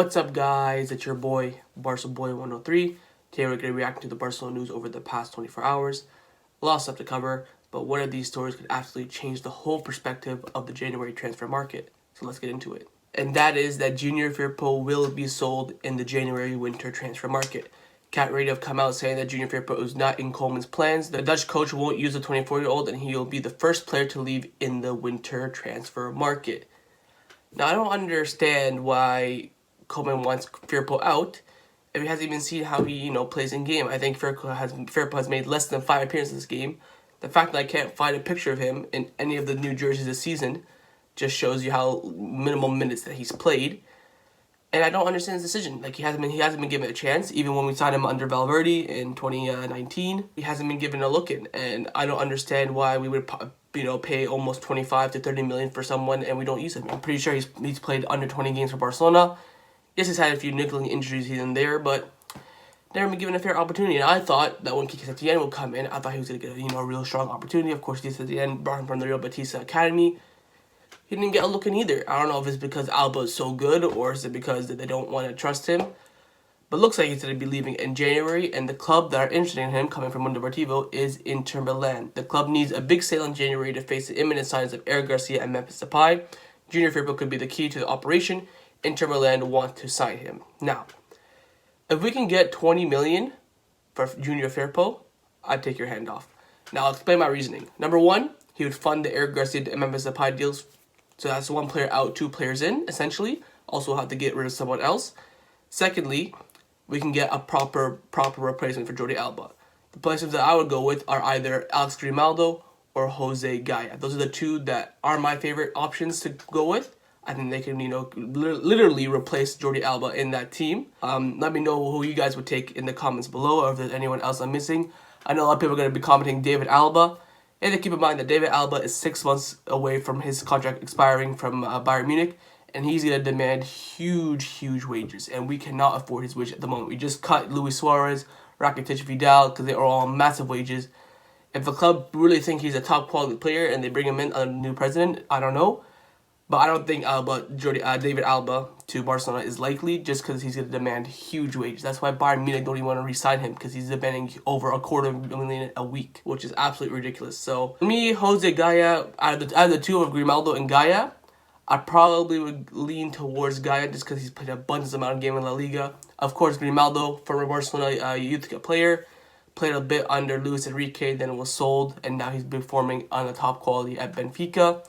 What's up, guys? It's your boy, Barca Boy 103. Today we're going to be reacting to the Barcelona news over the past 24 hours. A lot of stuff to cover, but one of these stories could absolutely change the whole perspective of the January transfer market. So let's get into it. And that is that Junior Firpo will be sold in the January winter transfer market. Cat Radio have come out saying that Junior Firpo is not in Koeman's plans. The Dutch coach won't use the 24-year-old, and he will be the first player to leave in the winter transfer market. Now, I don't understand why Koeman wants Firpo out if he hasn't even seen how he, plays in game. I think Firpo has made less than 5 appearances this game. The fact that I can't find a picture of him in any of the new jerseys this season just shows you how minimal minutes that he's played. And I don't understand his decision. Like, he hasn't been given a chance. Even when we signed him under Valverde in 2019, he hasn't been given a look in. And I don't understand why we would pay almost 25 to 30 million for someone and we don't use him. I'm pretty sure he's played under 20 games for Barcelona. Yes, he's had a few niggling injuries here and there, but never been given a fair opportunity. And I thought that when Kike Setien would come in, I thought he was going to get a real strong opportunity. Of course, Kike Setien brought him from the Real Batista Academy. He didn't get a look in either. I don't know if it's because Alba is so good or is it because they don't want to trust him. But looks like he's going to be leaving in January, and the club that are interested in him, coming from Mundo Deportivo, is Inter Milan. The club needs a big sale in January to face the imminent signs of Álex Garcia and Memphis Depay. Junior Firpo could be the key to the operation. Inter Milan want to sign him. Now, if we can get 20 million for Junior Firpo, I'd take your hand off. Now, I'll explain my reasoning. Number one, he would fund the Álex Garcia and Memphis Depay deals. So that's 1 player out, 2 players in, essentially. Also have to get rid of someone else. Secondly, we can get a proper replacement for Jordi Alba. The places that I would go with are either Álex Grimaldo or Jose Gaya. Those are the 2 that are my favorite options to go with. I think they can, literally replace Jordi Alba in that team. Let me know who you guys would take in the comments below, or if there's anyone else I'm missing. I know a lot of people are going to be commenting David Alba. And to keep in mind that David Alba is 6 months away from his contract expiring from Bayern Munich. And he's going to demand huge wages. And we cannot afford his wage at the moment. We just cut Luis Suarez, Rakitic, Vidal, because they are all massive wages. If the club really think he's a top quality player and they bring him in, a new president, I don't know. But I don't think David Alba to Barcelona is likely, just because he's going to demand huge wages. That's why Bayern Munich don't even want to re-sign him, because he's demanding over $250,000 a week, which is absolutely ridiculous. So, for me, Jose Gaya, out of the 2 of Grimaldo and Gaya, I probably would lean towards Gaya just because he's played an abundant amount of games in La Liga. Of course, Grimaldo, former Barcelona youth player, played a bit under Luis Enrique, then was sold, and now he's performing on the top quality at Benfica.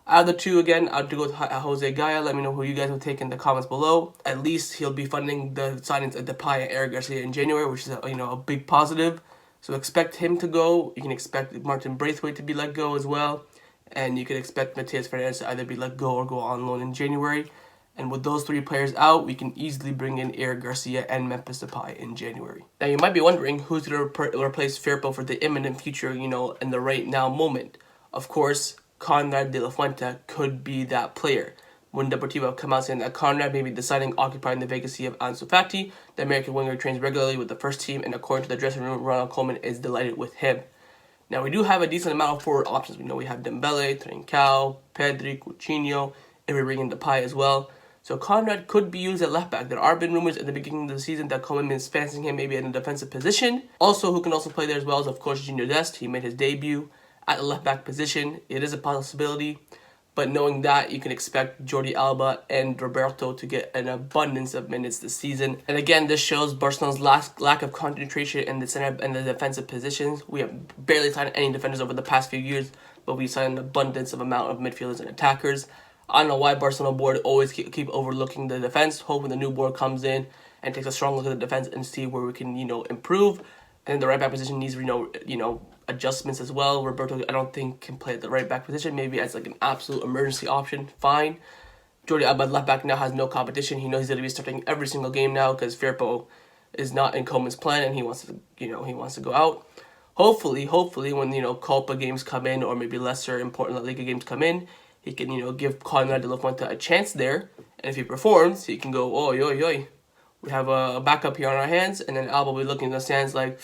Out of the 2, again, I'd go with Jose Gaya. Let me know who you guys will take in the comments below. At least he'll be funding the signings of Depay and Álex Garcia in January, which is a big positive. So expect him to go. You can expect Martin Braithwaite to be let go as well. And you can expect Matías Fernández to either be let go or go on loan in January. And with those 3 players out, we can easily bring in Álex Garcia and Memphis Depay in January. Now, you might be wondering who's going to replace Firpo for the imminent future, in the right now moment. Of course, Konrad de la Fuente could be that player. When Deportivo come out saying that Konrad may be deciding occupying the vacancy of Ansu Fati, the American winger trains regularly with the first team, and according to the dressing room, Ronald Koeman is delighted with him. Now, we do have a decent amount of forward options. We know we have Dembele, Trincao, Pedri, Coutinho, and we're bringing Depay as well. So Konrad could be used at left back. There have been rumors at the beginning of the season that Koeman is fancying him maybe in a defensive position. Also, who can also play there as well is, of course, Junior Dest. He made his debut at the left back position. It is a possibility, but knowing that, you can expect Jordi Alba and Roberto to get an abundance of minutes this season. And again, this shows Barcelona's lack of concentration in the center and the defensive positions. We have barely signed any defenders over the past few years, but we signed an abundance of amount of midfielders and attackers. I don't know why Barcelona board always keep overlooking the defense, hoping the new board comes in and takes a strong look at the defense and see where we can, improve. And the right back position needs, adjustments as well. Roberto, I don't think, can play at the right back position. Maybe as like an absolute emergency option, fine. Jordi Alba left back now has no competition. He knows he's going to be starting every single game now because Firpo is not in Koeman's plan and he wants to go out. Hopefully when Copa games come in or maybe lesser important La Liga games come in, he can give Konrad de la Fuente a chance there, and if he performs, he can go, we have a backup here on our hands, and then Alba will be looking in the stands like,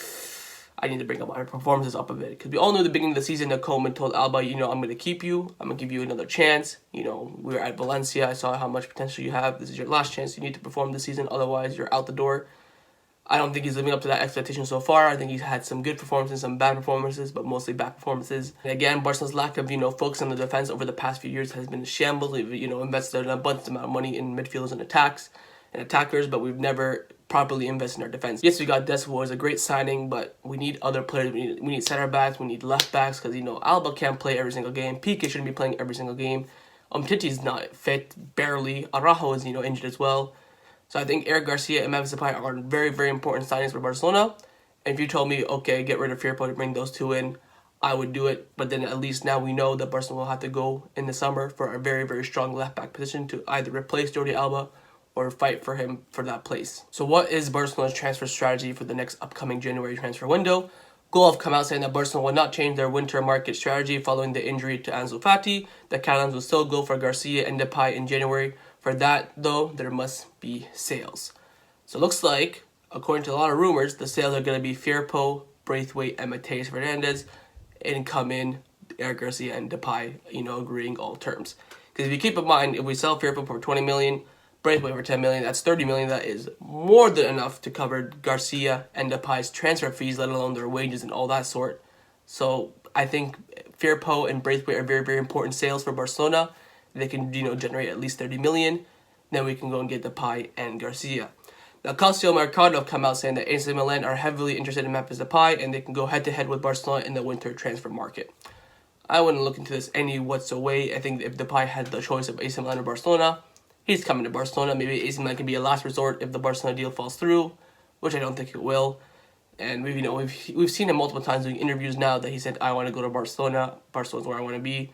I need to bring up my performances up a bit. Because we all knew at the beginning of the season that Koeman told Alba, I'm going to keep you. I'm going to give you another chance. We were at Valencia. I saw how much potential you have. This is your last chance. You need to perform this season. Otherwise, you're out the door. I don't think he's living up to that expectation so far. I think he's had some good performances, some bad performances, but mostly bad performances. And again, Barcelona's lack of, focus on the defense over the past few years has been a shambles. We've, invested an abundant amount of money in midfielders and attackers, but we've never properly invested in our defense. Yes, we got Dest, who was a great signing, but we need other players. We need center backs, we need left backs, because, Alba can't play every single game. Piqué shouldn't be playing every single game. Titi's not fit, barely. Araujo is, injured as well. So I think Eric Garcia and Memphis Depay are very, very important signings for Barcelona. And if you told me, okay, get rid of Firpo to bring those two in, I would do it. But then at least now we know that Barcelona will have to go in the summer for a very, very strong left-back position to either replace Jordi Alba or fight for him for that place. So what is Barcelona's transfer strategy for the next upcoming January transfer window? Goal have come out saying that Barcelona will not change their winter market strategy following the injury to Ansu Fati. The Catalans will still go for Garcia and Depay in January. For that, though, there must be sales. So it looks like, according to a lot of rumors, the sales are going to be Firpo, Braithwaite, and Mateus Fernandes, and come in Eric Garcia and Depay, agreeing all terms. Because if you keep in mind, if we sell Firpo for 20 million, Braithwaite for 10 million, that's 30 million. That is more than enough to cover Garcia and Depay's transfer fees, let alone their wages and all that sort. So I think Firpo and Braithwaite are very, very important sales for Barcelona. They can, generate at least 30 million. Then we can go and get Depay and Garcia. Now, Calcio Mercado have come out saying that AC Milan are heavily interested in Memphis Depay, and they can go head-to-head with Barcelona in the winter transfer market. I wouldn't look into this any whatsoever. I think if Depay had the choice of AC Milan or Barcelona, he's coming to Barcelona. Maybe AC Milan can be a last resort if the Barcelona deal falls through, which I don't think it will. And we've seen him multiple times doing interviews now that he said, I want to go to Barcelona. Barcelona's where I want to be.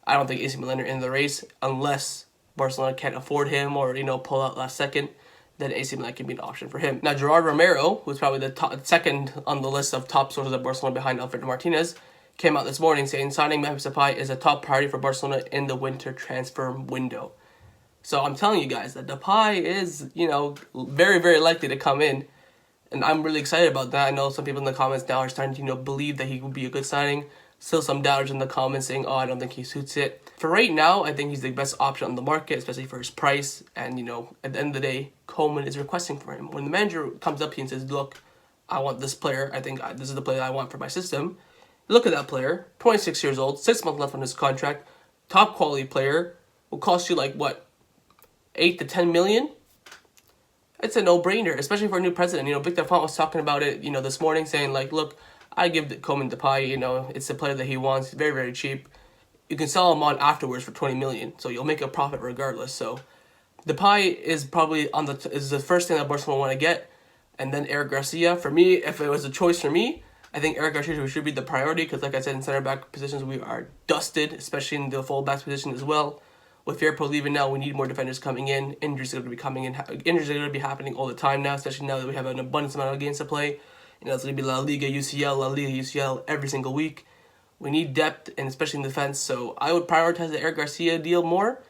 I don't think AC Milan are in the race unless Barcelona can't afford him or, pull out last second. Then AC Milan can be an option for him. Now, Gerard Romero, who's probably the second on the list of top sources at Barcelona behind Alfredo Martinez, came out this morning saying signing Memphis Depay is a top priority for Barcelona in the winter transfer window. So I'm telling you guys that Depay is, very, very likely to come in. And I'm really excited about that. I know some people in the comments now are starting to, believe that he would be a good signing. Still some doubters in the comments saying, I don't think he suits it. For right now, I think he's the best option on the market, especially for his price. And, at the end of the day, Koeman is requesting for him. When the manager comes up to you and says, look, I want this player. I think this is the player I want for my system. Look at that player, 26 years old, 6 months left on his contract, top quality player, will cost you 8 to 10 million? It's a no-brainer, especially for a new president. Victor Font was talking about it, this morning, saying, look, I give Koeman Depay, it's the player that he wants, very, very cheap. You can sell him on afterwards for 20 million, so you'll make a profit regardless. So Depay is probably is the first thing that Barcelona want to get, and then Eric Garcia. For me, if it was a choice for me, I think Eric Garcia should be the priority because, like I said, in center back positions we are dusted, especially in the full back position as well. With Firpo leaving now, we need more defenders coming in. Injuries are going to be coming in. Injuries are going to be happening all the time now, especially now that we have an abundance amount of games to play. It's going to be La Liga, UCL every single week. We need depth, and especially in defense. So I would prioritize the Eric Garcia deal more.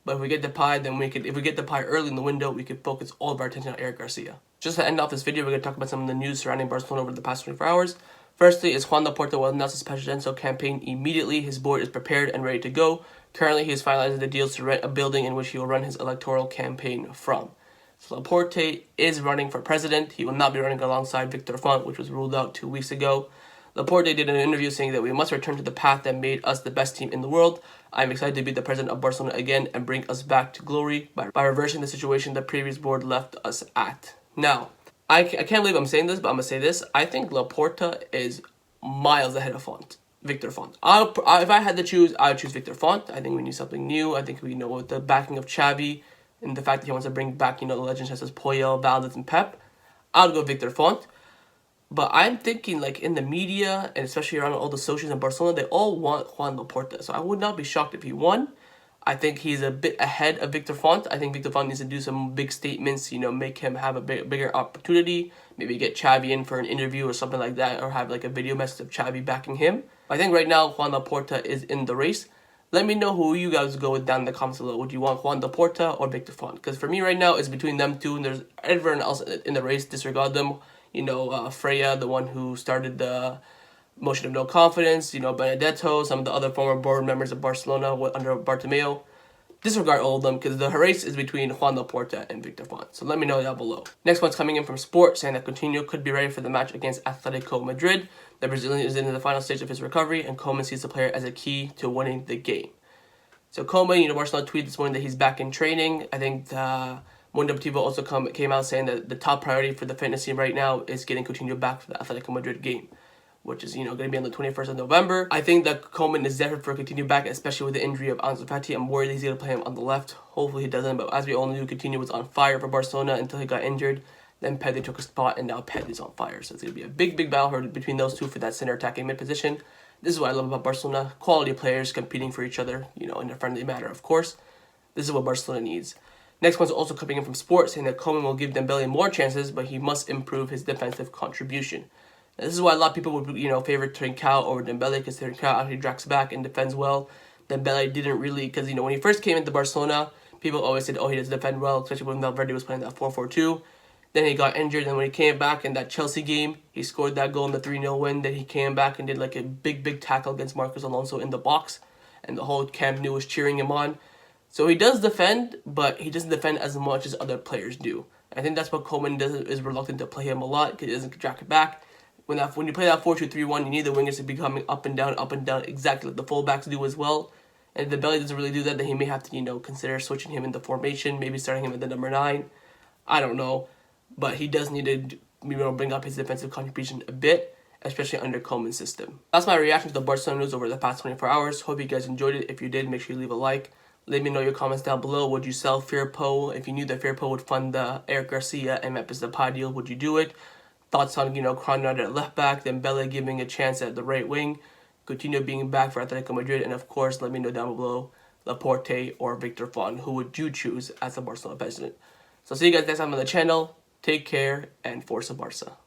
But if we get Depay, then if we get Depay early in the window, we could focus all of our attention on Eric Garcia. Just to end off this video, we're going to talk about some of the news surrounding Barcelona over the past 24 hours. Firstly, is Joan Laporta will announce his presidential campaign immediately. His board is prepared and ready to go. Currently, he is finalizing the deals to rent a building in which he will run his electoral campaign from. So Laporta is running for president. He will not be running alongside Victor Font, which was ruled out 2 weeks ago. Laporta did an interview saying that we must return to the path that made us the best team in the world. I am excited to be the president of Barcelona again and bring us back to glory by reversing the situation the previous board left us at. Now, I can't believe I'm saying this, but I'm going to say this. I think Laporta is miles ahead of Victor Font. If I had to choose, I would choose Victor Font. I think we need something new. I think we know with the backing of Xavi and the fact that he wants to bring back, the legends such as Puyol, Valdez, and Pep, I would go Victor Font. But I'm thinking, in the media, and especially around all the socials in Barcelona, they all want Joan Laporta. So I would not be shocked if he won. I think he's a bit ahead of Victor Font. I think Victor Font needs to do some big statements, make him have a bigger opportunity. Maybe get Xavi in for an interview or something like that, or have a video message of Xavi backing him. I think right now Joan Laporta is in the race. Let me know who you guys go with down in the comments below. Would you want Joan Laporta or Victor Font? Because for me right now, it's between them two, and there's everyone else in the race. Disregard them. Freya, the one who started the motion of no confidence, Benedetto, some of the other former board members of Barcelona under Bartomeu. Disregard all of them because the race is between Joan Laporta and Victor Font. So let me know down below. Next one's coming in from Sport, saying that Coutinho could be ready for the match against Atletico Madrid. The Brazilian is in the final stage of his recovery, and Koeman sees the player as a key to winning the game. So Koeman, Barcelona tweeted this morning that he's back in training. I think Mundo Deportivo also came out saying that the top priority for the fitness team right now is getting Coutinho back for the Atletico Madrid game, which is, going to be on the 21st of November. I think that Koeman is desperate for Coutinho back, especially with the injury of Ansu Fati. I'm worried he's going to play him on the left. Hopefully he doesn't, but as we all knew, Coutinho was on fire for Barcelona until he got injured. Then Pedri took a spot, and now Pedri's on fire. So it's going to be a big battle between those two for that center attacking mid position. This is what I love about Barcelona. Quality players competing for each other, in a friendly manner, of course. This is what Barcelona needs. Next one's also coming in from Sport, saying that Koeman will give Dembele more chances, but he must improve his defensive contribution. Now, this is why a lot of people would, favor Trincao over Dembele, because Trincao actually tracks back and defends well. Dembele didn't really, because, when he first came into Barcelona, people always said, oh, he doesn't defend well, especially when Valverde was playing that 4-4-2. Then he got injured, and when he came back in that Chelsea game, he scored that goal in the 3-0 win. Then he came back and did like a big tackle against Marcos Alonso in the box, and the whole Camp Nou was cheering him on. So he does defend, but he doesn't defend as much as other players do. I think that's what Koeman does, is reluctant to play him a lot because he doesn't track it back. When you play that 4-2-3-1, you need the wingers to be coming up and down, exactly like the fullbacks do as well. And if Dembele doesn't really do that, then he may have to, consider switching him into formation, maybe starting him at the number 9. I don't know. But he does need to bring up his defensive contribution a bit, especially under Koeman's system. That's my reaction to the Barcelona news over the past 24 hours. Hope you guys enjoyed it. If you did, make sure you leave a like. Let me know your comments down below. Would you sell Firpo? If you knew that Firpo would fund the Álex Garcia and Memphis Depay deal, would you do it? Thoughts on, Konrad at left back, Dembele giving a chance at the right wing, Coutinho being back for Atletico Madrid, and of course, let me know down below, Laporta or Victor Font. Who would you choose as the Barcelona president? So see you guys next time on the channel. Take care, and Forza Barca.